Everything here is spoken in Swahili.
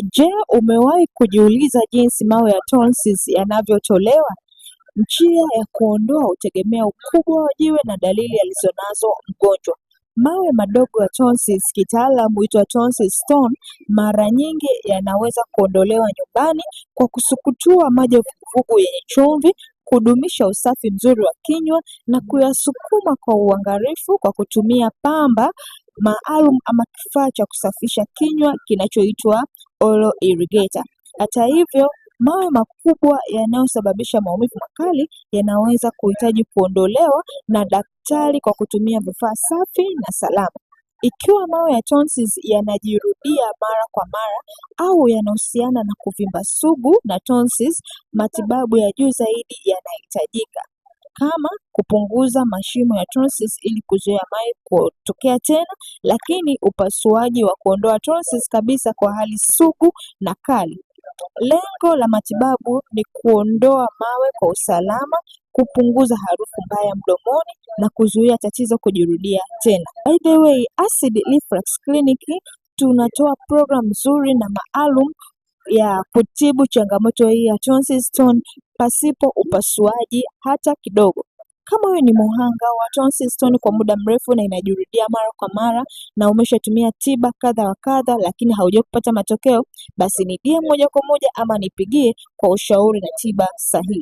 Je, umewahi kujiuliza jinsi mawe ya tonsils yanavyotolewa? Njia ya kuondoa hutegemea ukubwa wa jiwe na dalili alizonazo mgonjwa. Mawe madogo ya tonsils, kitaalamu huitwa tonsil stone, mara nyingi yanaweza kuondolewa nyumbani kwa kusukutua maji ya vuguvugu yenye chumvi, kudumisha usafi mzuri wa kinywa na kuyasukuma kwa uangalifu kwa kutumia pamba maalum ama kifaa cha kusafisha kinywa kinachoitwa oral irrigator. Hata hivyo, mawe makubwa yanayosababisha maumivu makali yanaweza kuhitaji kuondolewa na daktari kwa kutumia vifaa safi na salama. Ikiwa mawe ya tonsils yanajirudia mara kwa mara au yanahusiana na kuvimba sugu na tonsils, matibabu ya juu zaidi yanahitajika, kama kupunguza mashimo ya tonsils ili kuzuia mawe kutokea tena, lakini upasuaji wa kuondoa tonsils kabisa kwa hali sugu na kali. Lengo la matibabu ni kuondoa mawe kwa usalama, kupunguza harufu mbaya mdomoni na kuzuia tatizo kujirudia tena. By the way, Acid Reflux Clinic tunatoa program nzuri na maalum ya kutibu changamoto hii ya tonsil stone pasipo upasuaji hata kidogo. Kama wewe ni muhanga wa tonsil stone kwa muda mrefu na inajirudia mara kwa mara na umeshatumia tiba kadha wa kadha lakini haujawahi kupata matokeo, basi ni DM moja kwa moja ama nipigie kwa ushauri na tiba sahihi.